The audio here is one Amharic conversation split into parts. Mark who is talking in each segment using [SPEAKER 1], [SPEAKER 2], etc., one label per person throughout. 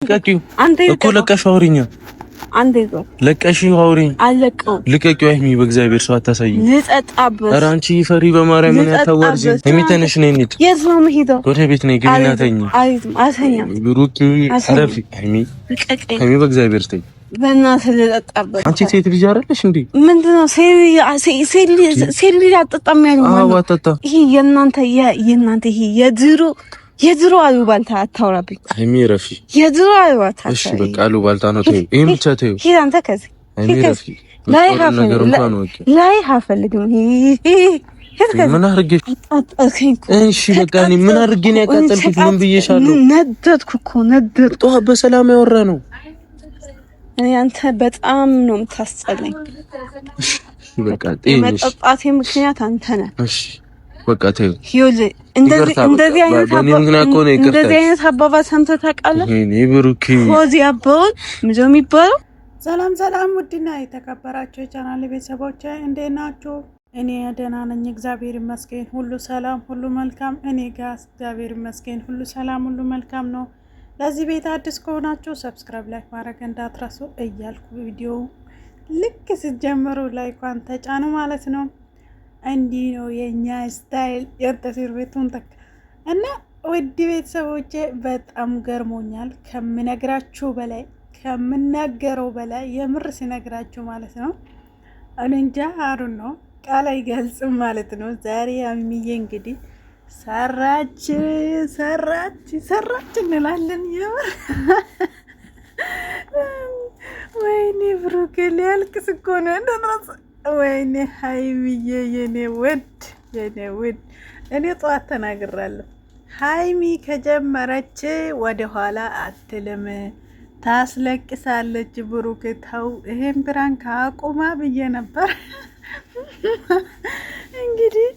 [SPEAKER 1] لكيو እኮ ለቀሽ አውሪኝ አንዴ ነው ለቀሽ አውሪኝ አለቀው ልቀቂው አይሚ በእግዚአብሔር ሰው አታሳይ ልጠጣበት ኧረ አንቺ ፈሪ በማርያም ምን ያታወርጂ የሚተነሽ ነኝ እንዴ የት ነው የምሄደው ወደ ቤት ነኝ ግቢና ተኝ አተኛም ብሩክ አረፊ አይሚ አይሚ በእግዚአብሔር ተኝ በእናትህ ልጠጣበት አንቺ ሴት ልጅ አይደለሽ እንዴ ምንድነው ሴት ልጅ አጠጣም ያለው ማለት ነው አጠጣ ይሄ የእናንተ ይሄ የድሮ አሉባልታ አታውራብኝ አይሚ ረፊ የድሮ አሉባልታ እሺ በቃ አሉባልታ ነው ተይው ይሄን ብቻ ተይው ሂድ አንተ ከዚህ አይሚ ረፊ ላይ ሀፈልግም ምን አርገሽ እሺ በቃ እኔ ምን አርገ ነው ያቃጠልኩት ምን ብዬሻለሁ ነደድኩ እኮ ነደድኩ በሰላም ያወራ ነው እኔ አንተ በጣም ነው የምታስጠላኝ እሺ በቃ ጤንሽ መጠጣቴ ምክንያት አንተ ነህ እሺ በቃ ተይው ሂውል እንደዚህ አይነት አባባል ሰምተህ ታውቃለህ? እኔ ብሩክ ሆዚ አባውን ምንድነው የሚባለው?
[SPEAKER 2] ሰላም ውድና የተከበራችሁ የቻናል ቤተሰቦች እንዴት ናችሁ? እኔ ደህና ነኝ፣ እግዚአብሔር ይመስገን። ሁሉ ሰላም፣ ሁሉ መልካም። እኔ ጋር እግዚአብሔር ይመስገን ሁሉ ሰላም፣ ሁሉ መልካም ነው። ለዚህ ቤት አዲስ ከሆናችሁ ሰብስክራይብ፣ ላይክ ማድረግ እንዳትረሱ እያልኩ ቪዲዮ ልክ ስትጀምሩ ላይኳን ተጫኑ ማለት ነው። እንዲህ ነው የኛ ስታይል የእርጥፊር ቤቱን ተክ እና ውድ ቤተሰቦቼ በጣም ገርሞኛል ከምናገረው በላይ የምር ሲነግራችሁ ማለት ነው። እንጃ አሩን ነው ቃል አይገልጽም ማለት ነው። ዛሬ አሚዬ እንግዲህ ሰራች እንላለን። የምር ወይኔ ብሩክ ሊያልቅስ እኮ ነው እንደራስ ወይኔ ሃይሚዬ የኔ ውድ እኔ ጠዋት ተናግራለሁ። ሃይሚ ከጀመረች ወደ ኋላ አትልም፣ ታስለቅሳለች። ብሩክ ተው ይሄን ብራንክ አቁማ ብዬ ነበር። እንግዲህ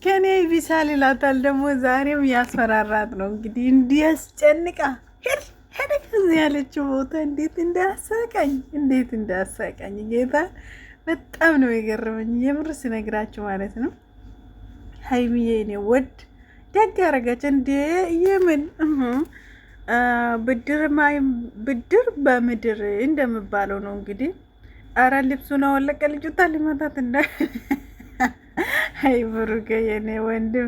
[SPEAKER 2] ከኔ ቢሳል ይላታል ደግሞ ዛሬም ያስፈራራት ነው። እንግዲህ እንዲያስጨንቃ ሄደ ከዚህ ያለችው ቦታ እንዴት እንዳሳቀኝ ጌታ በጣም ነው የገረመኝ የምር ሲነግራችሁ ማለት ነው። ሃይሚዬ እኔ ወድ ደግ ያረጋች እንደ የምን ብድር በምድር እንደምባለው ነው እንግዲህ። አረ ልብሱን አወለቀ ልጅቷ ሊመታት እንደ አይ ብሩክ የኔ ወንድም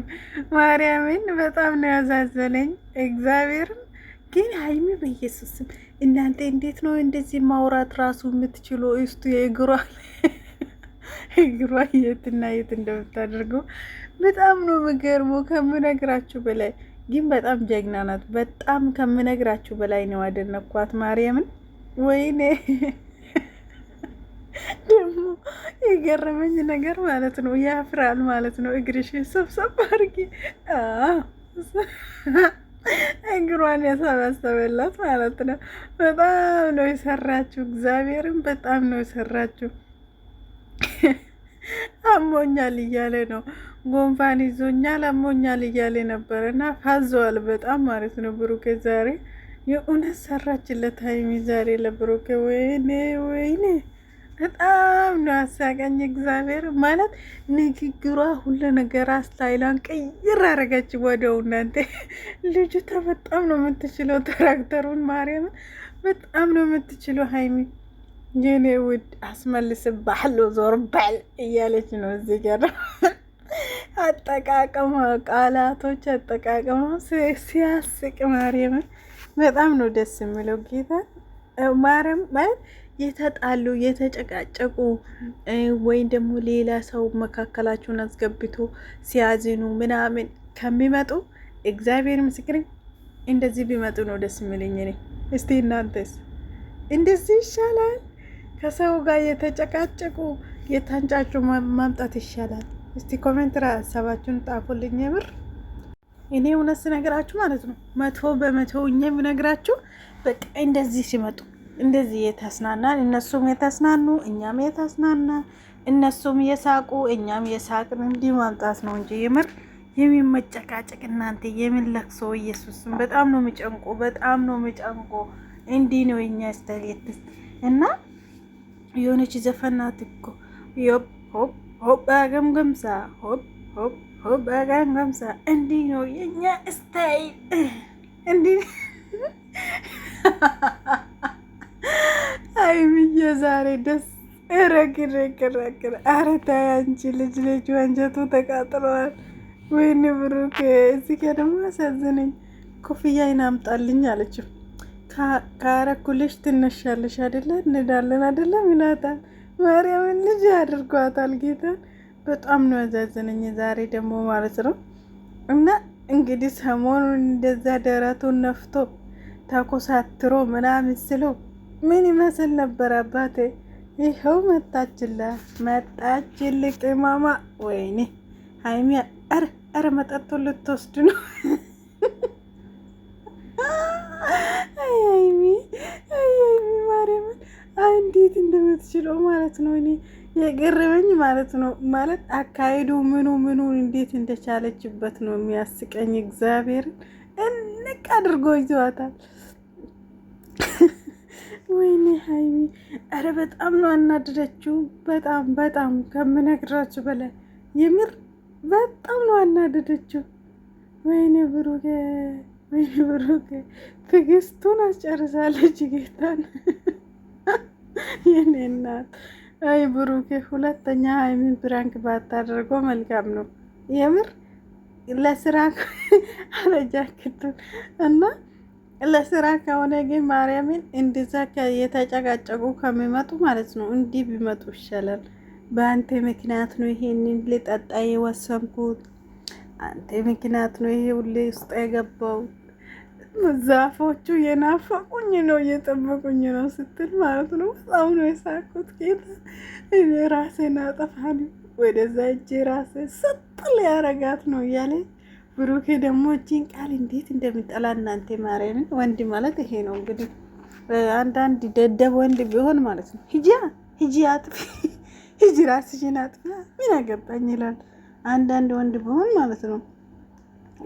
[SPEAKER 2] ማርያምን በጣም ነው ያዛዘለኝ እግዚአብሔርን። ግን ሃይሚ በኢየሱስ እናንተ እንዴት ነው እንደዚህ ማውራት ራሱ የምትችሉ? እስቱ የእግሯ የትና የት እንደምታደርገው በጣም ነው የምገርመው ከምነግራችሁ በላይ። ግን በጣም ጀግና ናት። በጣም ከምነግራችሁ በላይ ነው አደነኳት ማርያምን። ወይኔ ደግሞ የገረመኝ ነገር ማለት ነው ያፍራል ማለት ነው። እግርሽ ሰብሰብ አድርጊ እግሯን ያሰባሰበላት ማለት ነው። በጣም ነው የሰራችሁ፣ እግዚአብሔርን በጣም ነው የሰራችሁ። አሞኛል እያለ ነው፣ ጎንፋን ይዞኛል አሞኛል እያለ ነበር እና ፋዘዋል በጣም ማለት ነው። ብሩኬ ዛሬ የእውነት ሰራችለት ሃይሚ ዛሬ ለብሩኬ። ወይኔ በጣም ነው ያሳቀኝ እግዚአብሔር ማለት ንግግሯ ሁሉ ነገር አስታይላን ቀይር አረጋች ወደው። እናንተ ልጅቷ በጣም ነው የምትችለው ትራክተሩን ማርያም በጣም ነው የምትችለው ሃይሚ የኔ ውድ። አስመልስብሃለሁ ዞር በል እያለች ነው እዚህ ጋር አጠቃቀማ ቃላቶች አጠቃቀማ ሲያስቅ ማርያም በጣም ነው ደስ የሚለው ጌታ ማርያም ማለት የተጣሉ የተጨቃጨቁ ወይም ደግሞ ሌላ ሰው መካከላችሁን አስገብቶ ሲያዝኑ ምናምን ከሚመጡ እግዚአብሔር ምስክር እንደዚህ ቢመጡ ነው ደስ የሚለኝ እኔ። እስቲ እናንተስ እንደዚህ ይሻላል? ከሰው ጋር የተጨቃጨቁ የታንጫጩ ማምጣት ይሻላል? እስቲ ኮሜንት ላይ ሀሳባችሁን ጣፉልኝ። የምር እኔ እውነት ስነግራችሁ ማለት ነው 100% እኛ የምነግራችሁ በቃ እንደዚህ ሲመጡ እንደዚህ የተስናናን እነሱም የተስናኑ እኛም የተስናና እነሱም የሳቁ እኛም የሳቅን እንዲህ ማምጣት ነው እንጂ የምር የሚመጨቃጨቅ እናንተ የሚለክሶ ኢየሱስም በጣም ነው የሚጨንቆ እንዲህ ነው የኛ ስታይል እና የሆነች ዘፈናት እኮ ሆፕ ሆፕ አገምገምሳ ሆፕ አገምገምሳ እንዲህ ነው የኛ ስታይል እንዲህ ሀይሚዬ ዛሬ ደስ ረግረግረግር ኧረ ተይ አንቺ ልጅ አንጀቱ ተቃጥለዋል። ወይኔ ብሩክ እዚህ ጋ ደግሞ አሳዝነኝ። ኮፍያዬን አምጣልኝ አለችው። ካረኩልሽ ትነሻለሽ አይደለ እንዳለን አይደለ ይላታል። ማርያምን ልጅ ያድርጓታል። ጌታን በጣም ነው ያዛዘነኝ ዛሬ ደግሞ ማለት ነው። እና እንግዲህ ሰሞኑን እንደዛ ደረቱን ነፍቶ ተኮሳትሮ ምናምን ስለው ምን ይመስል ነበር አባቴ? ይኸው መጣችልቅ ማማ። ወይኔ ሀይሚ ኧረ መጠጡን ልትወስድ ነው። ሀይሚ ማርያምን እንዴት እንደምትችለው ማለት ነው። እኔ የገረመኝ ማለት ነው ማለት አካሄዱ ምኑ እንዴት እንደቻለችበት ነው የሚያስቀኝ። እግዚአብሔርን እንቅ አድርጎ ይዘዋታል። ወይኔ ሀይሚ ኧረ በጣም ነው አናደደችው። በጣም ከምነግራችሁ በላይ የምር በጣም ነው አናደደችው። ወይኔ ብሩኬ ትዕግስቱን አስጨርሳለች ጌታን። የኔ እናት አይ ብሩኬ ሁለተኛ ሀይሚን ፕራንክ ባታደርገው መልካም ነው የምር ለስራ አለጃክቱን እና ለስራ ከሆነ ግን ማርያምን እንደዛ የተጨቃጨቁ ከሚመጡ ማለት ነው እንዲህ ቢመጡ ይሻላል። በአንተ ምክንያት ነው ይሄንን ልጠጣ የወሰንኩት፣ አንተ ምክንያት ነው ይሄ ሁሌ ውስጥ የገባው፣ ዛፎቹ የናፈቁኝ ነው እየጠበቁኝ ነው ስትል ማለት ነው። በጣም ነው የሳቁት። ጌታ እኔ ራሴን አጠፋን ወደዛ እጄ ራሴ ስጥል ያረጋት ነው እያለ ብሩኬ ደግሞ እጅን ቃል እንዴት እንደሚጠላ እናንተ ማርያምን። ወንድ ማለት ይሄ ነው እንግዲህ። አንዳንድ ደደብ ወንድ ቢሆን ማለት ነው ሂጂ አጥፊ፣ ሂጂ ራስሽን አጥፊ ምን አገባኝ ይላል። አንዳንድ ወንድ ቢሆን ማለት ነው።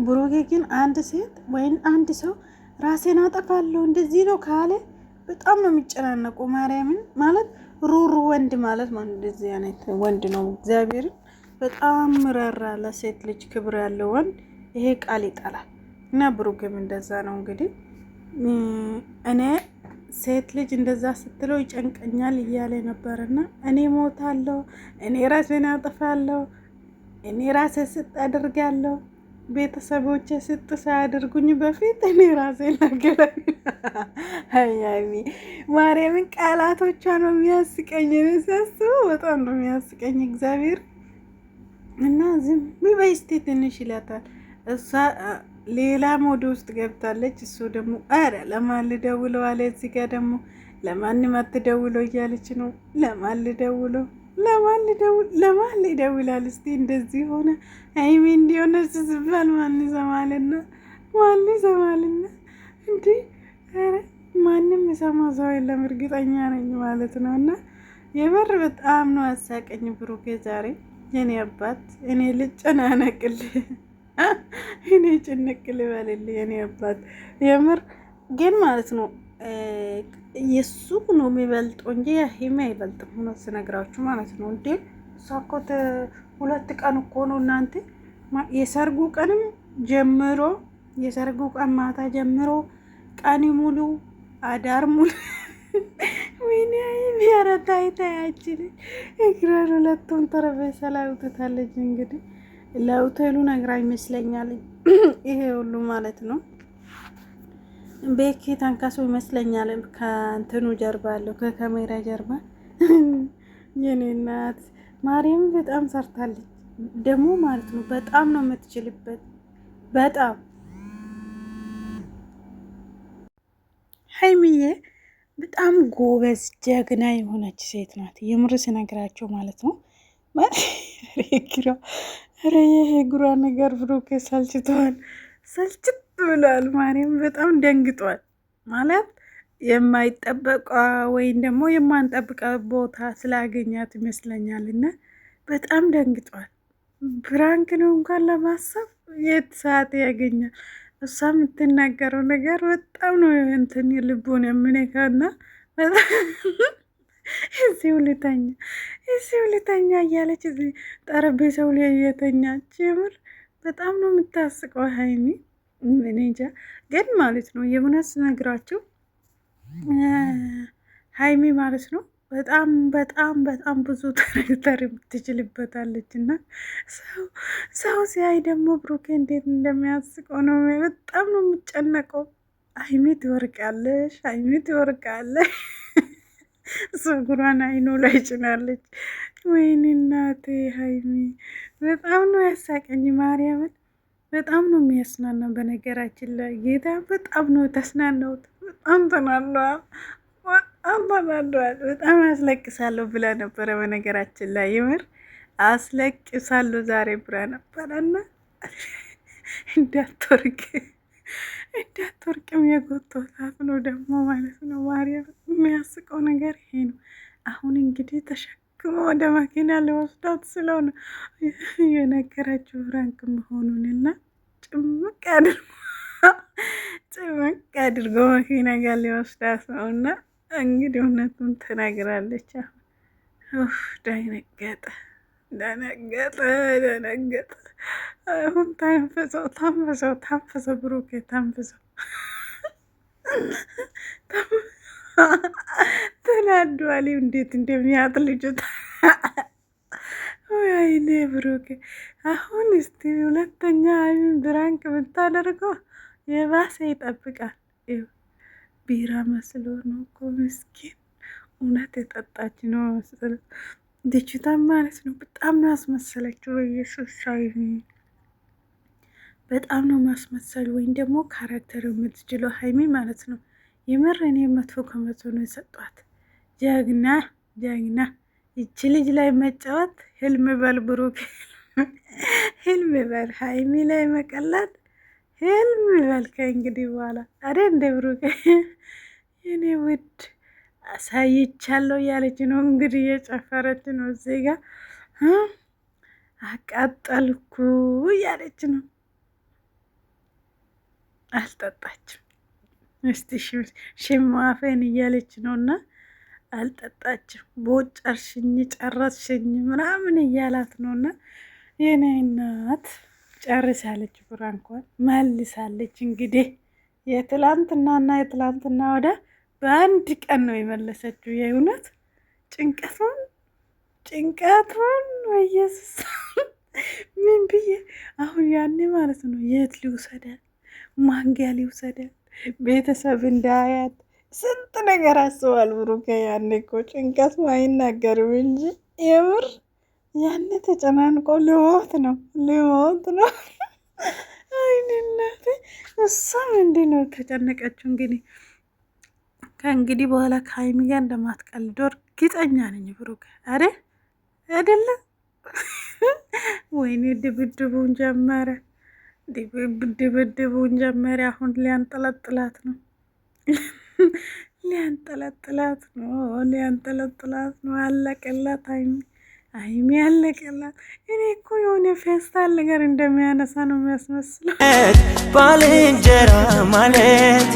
[SPEAKER 2] ብሩኬ ግን አንድ ሴት ወይም አንድ ሰው ራሴን አጠፋለሁ እንደዚህ ነው ካለ በጣም ነው የሚጨናነቁ። ማርያምን ማለት ሩሩ ወንድ ማለት ማለት እንደዚህ አይነት ወንድ ነው። እግዚአብሔርን በጣም ራራ ለሴት ልጅ ክብር ያለው ወንድ ይሄ ቃል ይጠላል። እና ብሩክም እንደዛ ነው እንግዲህ። እኔ ሴት ልጅ እንደዛ ስትለው ይጨንቀኛል እያለ ነበርና እኔ ሞታለሁ፣ እኔ ራሴን አጠፋለሁ፣ እኔ ራሴ ስጥ አድርጋለሁ፣ ቤተሰቦቼ ስጥ ሳያደርጉኝ በፊት እኔ ራሴን አገላኝ። ሀያሚ ማርያምን ቃላቶቿ ነው የሚያስቀኝ። ሲያስበው በጣም ነው የሚያስቀኝ እግዚአብሔር። እና ዝም በይ እስቲ ትንሽ ይላታል። እሷ ሌላ ሞድ ውስጥ ገብታለች። እሱ ደግሞ አረ ለማን ልደውለው አለ። እዚህ ጋር ደግሞ ለማንም አትደውለው እያለች ነው። ለማን ሊደውላል? እስቲ እንደዚህ ሆነ ሀይሚ እንዲሆነ ስባል ማን ይሰማልና እንዲህ ኧረ ማንም የሰማ ሰው የለም እርግጠኛ ነኝ ማለት ነው። እና የበር በጣም ነው አሳቀኝ ብሩኬ ዛሬ። የኔ አባት እኔ ልጨናነቅልህ፣ እኔ ጭንቅ ልበልልህ የኔ አባት። የምር ግን ማለት ነው የሱ ነው የሚበልጠው እንጂ ሀይሚ አይበልጥም። ሆኖ ስነግራችሁ ማለት ነው። እንዴ እሷ እኮ 2 ቀን እኮ ነው እናንተ። የሰርጉ ቀንም ጀምሮ የሰርጉ ቀን ማታ ጀምሮ ቀን ሙሉ አዳር ሙሉ ወይኔ ቢያረታ ይታያችን እግራሩ ሁለቱም ጠረጴዛ ላይ አውጥታለች። እንግዲህ ለሆቴሉ ነግራ ይመስለኛል ይሄ ሁሉ ማለት ነው። ቤኪ ተንከሱ ይመስለኛል ከእንትኑ ጀርባ አለው ከካሜራ ጀርባ። የኔ እናት ማርያም በጣም ሰርታለች ደግሞ ማለት ነው። በጣም ነው የምትችልበት። በጣም ሀይሚዬ በጣም ጎበዝ ጀግና የሆነች ሴት ናት። የምር ስነግራቸው ማለት ነው። ኧረ ይሄ እግሯ ነገር ብሩክ ሰልችቷል፣ ሰልችት ብሏል። ማርያም በጣም ደንግጧል ማለት የማይጠበቋ ወይም ደግሞ የማንጠብቀ ቦታ ስላገኛት ይመስለኛል። እና በጣም ደንግጧል። ፕራንክ ነው እንኳን ለማሰብ የት ሰዓት ያገኛል። እሷ የምትናገረው ነገር በጣም ነው እንትን ልቡን የምነካና እዚሁ ልተኛ እያለች እዚህ ጠረጴዛው ላይ እየተኛች የምር በጣም ነው የምታስቀው ሀይሚ። እኔ እንጃ ግን ማለት ነው የእውነት ስነግራቸው ሀይሚ ማለት ነው። በጣም በጣም በጣም ብዙ ተረግተር የምትችልበታለች እና ሰው ሲያይ ደግሞ ብሩኬ እንዴት እንደሚያስቀው ነው። በጣም ነው የምጨነቀው። ሀይሚ ትወርቃለሽ፣ ሀይሚ ትወርቃለሽ። ፀጉሯን አይኑ ላይ ጭናለች። ወይኔ እናቴ ሀይሚ በጣም ነው ያሳቀኝ። ማርያምን በጣም ነው የሚያስናና። በነገራችን ላይ ጌታ በጣም ነው ተስናናውት። በጣም ተናዷል፣ በጣም ተናዷል። በጣም አስለቅሳለሁ ብላ ነበረ። በነገራችን ላይ የምር አስለቅሳለሁ ዛሬ ብላ ነበረና እንዳትወርቅም የጎቶታት ነው ደግሞ ማለት ነው። ማርያም የሚያስቀው ነገር ይሄ ነው። አሁን እንግዲህ ተሸክሞ ወደ መኪና ሊወስዳት ስለሆነ የነገራችሁ ፍራንክ መሆኑንና ጭምቅ አድርጎ መኪና ጋር ሊወስዳት ነው እና እንግዲህ እውነቱን ትነግራለች። አሁን ደነገጠ። አሁን ታንፈሰው ብሩኬ ታንፈሰው ተናዷል። እንዴት እንደሚያጥ ልጁት። ወይኔ ብሩኬ አሁን እስቲ ሁለተኛ ሀይሚን ብራንክ ብታደርገው የባሰ ይጠብቃል። ቢራ መስሎ ነው እኮ ምስኪን። እውነት የጠጣች ነው መሰለኝ ልጅቷ ማለት ነው። በጣም ነው ያስመሰለችው። በኢየሱስ ሀይሚ በጣም ነው ማስመሰል ወይም ደግሞ ካራክተር የምትችለው ሀይሚ ማለት ነው። የምር እኔ 100% ነው የሰጧት። ጀግና ጀግና። ይቺ ልጅ ላይ መጫወት ህልም በል ብሩክ፣ ህልም በል ሀይሚ ላይ መቀለድ ህልም በል ከእንግዲህ በኋላ አደ እንደ ብሩክ የኔ ውድ አሳይቻለሁ እያለች ነው እንግዲህ እየጨፈረች ነው። እዚህ ጋር አቃጠልኩ እያለች ነው። አልጠጣችም። እስቲ ሽማፌን እያለች ነው እና አልጠጣችም። ቦጨርሽኝ ጨረስሽኝ ምናምን እያላት ነው እና የኔ እናት ጨርሳለች። ፍራንኳን መልሳለች። እንግዲህ የትላንትና ወደ በአንድ ቀን ነው የመለሰችው። የእውነት ጭንቀቱን ወየሱስ ምን ብዬ አሁን ያኔ ማለት ነው የት ሊውሰዳል፣ ማንጊያ ሊውሰዳል፣ ቤተሰብ እንዳያት ስንት ነገር አስባል ብሩኬ። ያኔ እኮ ጭንቀቱ አይናገርም እንጂ የምር ያኔ ተጨናንቆ ሊሞት ነው። አይንናቴ እሷም እንዲህ ነው ተጨነቀችው። እንግዲህ ከእንግዲህ በኋላ ከሀይሚ ጋር እንደማትቀልድ እርግጠኛ ነኝ ብሩክ። አይደለ? ወይኔ ድብድቡን ጀመረ። አሁን ሊያንጠለጥላት ነው። አለቀላት ሀይሚ አለቀላት። እኔ እኮ የሆነ ፌስታል ነገር እንደሚያነሳ ነው የሚያስመስለው።
[SPEAKER 3] ባልንጀራ ማለት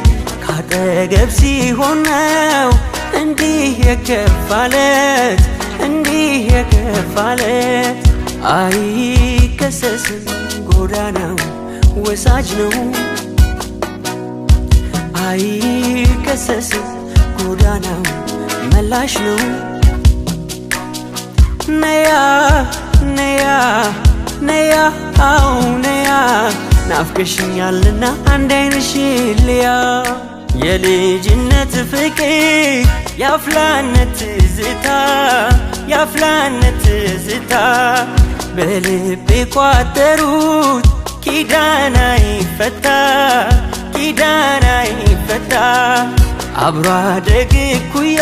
[SPEAKER 3] ካጠገብ ሲሆን ነው እንዲህ የከፋለት አይከሰስም ጎዳናው ወሳጅ ነው። አይከሰስም ጎዳናው መላሽ ነው። ነያ ናፍቀሽኛልና አንድ አይንሽ ልያ የልጅነት ፍቅር ያፍላነት ትዝታ በልቤ ቋጠሩት ኪዳና ይፈታ አብሮ አደግ ኩያ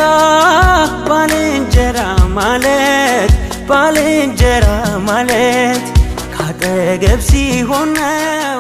[SPEAKER 3] ባልንጀራ ማለት ካጠገብ ሲሆን ነው